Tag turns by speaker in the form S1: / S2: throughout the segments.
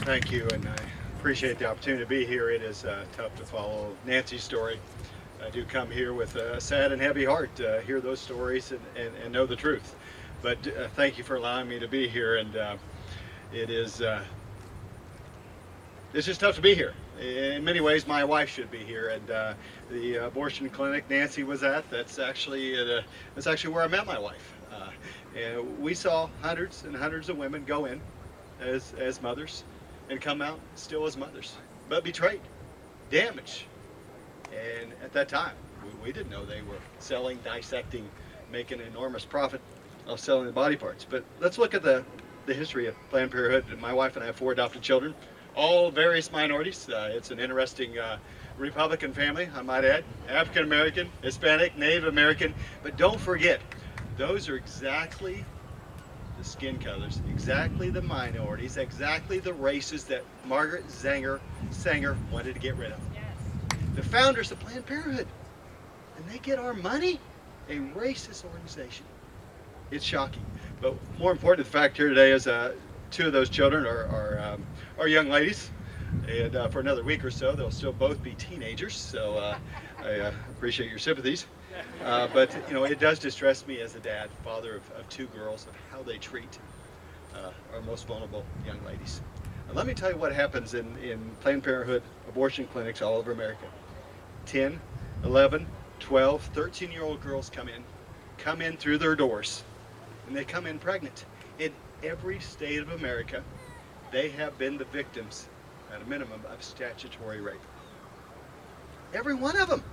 S1: Thank you, and I appreciate the opportunity to be here. It is tough to follow Nancy's story. I do come here with a sad and heavy heart to hear those stories and know the truth. But thank you for allowing me to be here, and it is it's just tough to be here. In many ways, my wife should be here, and the abortion clinic Nancy was at, that's actually where I met my wife. And we saw hundreds and hundreds of women go in as mothers and come out still as mothers, but betrayed, damaged. And at that time, we didn't know they were selling, dissecting, making an enormous profit of selling the body parts. But let's look at the history of Planned Parenthood. My wife and I have 4 adopted children, all various minorities. It's an interesting Republican family, I might add. African American, Hispanic, Native American. But don't forget, those are exactly the skin colors, exactly the minorities, exactly the races that Margaret Sanger wanted to get rid of. Yes. The founders of Planned Parenthood. And they get our money? A racist organization. It's shocking. But more important, the fact here today is 2 of those children are young ladies. And for another week or so, they'll still both be teenagers. So I appreciate your sympathies. But you know, it does distress me as a dad, father of 2 girls, of how they treat our most vulnerable young ladies. And let me tell you what happens in Planned Parenthood abortion clinics all over America. 10, 11, 12, 13-year-old girls come in through their doors, and they come in pregnant. In every state of America, they have been the victims, at a minimum, of statutory rape. Every one of them.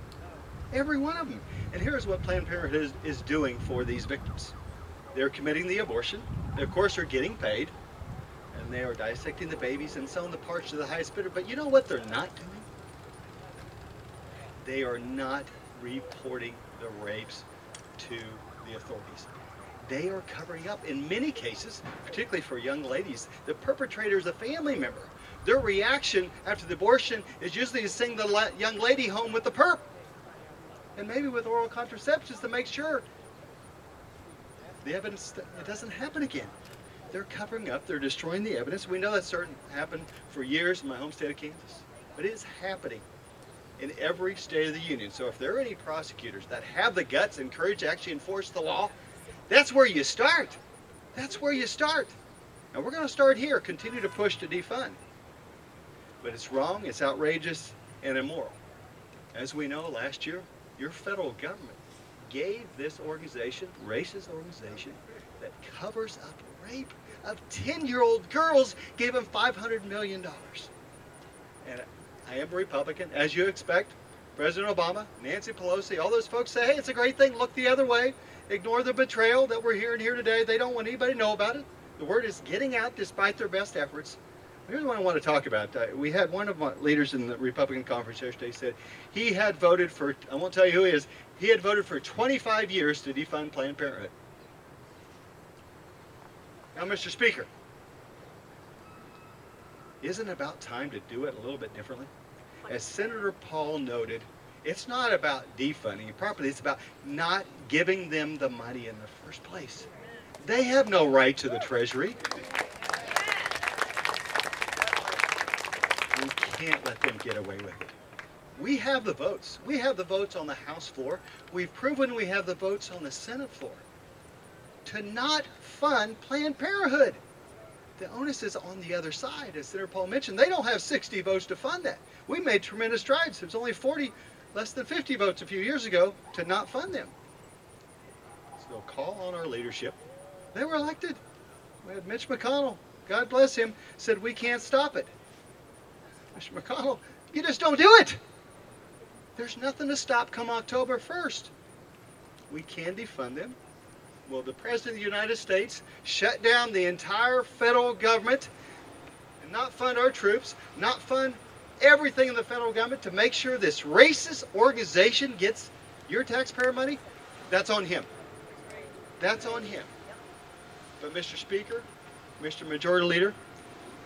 S1: Every one of them. And here's what Planned Parenthood is doing for these victims. They're committing the abortion. They, of course, are getting paid. And they are dissecting the babies and selling the parts to the highest bidder. But you know what they're not doing? They are not reporting the rapes to the authorities. They are covering up. In many cases, particularly for young ladies, the perpetrator is a family member. Their reaction after the abortion is usually to send the young lady home with the perp. And maybe with oral contraceptives to make sure the evidence, it doesn't happen again. They're covering up, they're destroying the evidence. We know that's happened for years in my home state of Kansas. But it is happening in every state of the union. So if there are any prosecutors that have the guts and courage to actually enforce the law, that's where you start. That's where you start. And we're going to start here, continue to push to defund. But it's wrong, it's outrageous, and immoral. As we know, last year, your federal government gave this organization, racist organization, that covers up rape of 10-year-old girls, gave them $500 million. And I am a Republican, as you expect. President Obama, Nancy Pelosi, all those folks say, hey, it's a great thing, look the other way. Ignore the betrayal that we're hearing here today. They don't want anybody to know about it. The word is getting out despite their best efforts. Here's what I want to talk about. We had one of my leaders in the Republican conference yesterday said he had voted for, I won't tell you who he is, he had voted for 25 years to defund Planned Parenthood. Now, Mr. Speaker, isn't it about time to do it a little bit differently? As Senator Paul noted, it's not about defunding it properly, it's about not giving them the money in the first place. They have no right to the Treasury. We can't let them get away with it. We have the votes. We have the votes on the House floor. We've proven we have the votes on the Senate floor to not fund Planned Parenthood. The onus is on the other side. As Senator Paul mentioned, they don't have 60 votes to fund that. We made tremendous strides. It was only less than 50 votes a few years ago to not fund them. So call on our leadership. They were elected. We had Mitch McConnell, God bless him, said we can't stop it. Mr. McConnell, you just don't do it. There's nothing to stop come October 1st. We can defund them. Will the President of the United States shut down the entire federal government and not fund our troops, not fund everything in the federal government to make sure this racist organization gets your taxpayer money? That's on him. That's on him. But Mr. Speaker, Mr. Majority Leader,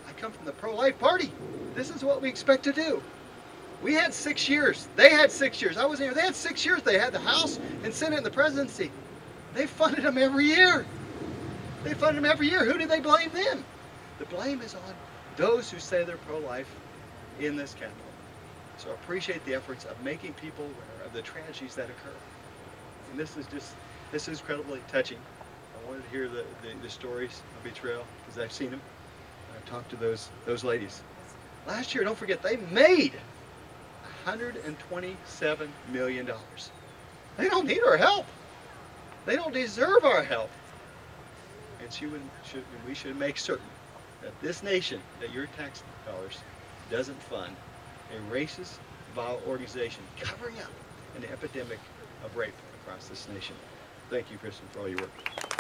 S1: I come from the pro-life party. This is what we expect to do. We had 6 years. They had 6 years. I wasn't here. They had 6 years. They had the House and Senate and the presidency. They funded them every year. They funded them every year. Who do they blame then? The blame is on those who say they're pro-life in this Capitol. So I appreciate the efforts of making people aware of the tragedies that occur. And this is incredibly touching. I wanted to hear the stories of betrayal because I've seen them. I've talked to those ladies. Last year, don't forget, they made $127 million. They don't need our help. They don't deserve our help. And we should make certain that this nation, that your tax dollars, doesn't fund a racist, vile organization covering up an epidemic of rape across this nation. Thank you, Kristen, for all your work.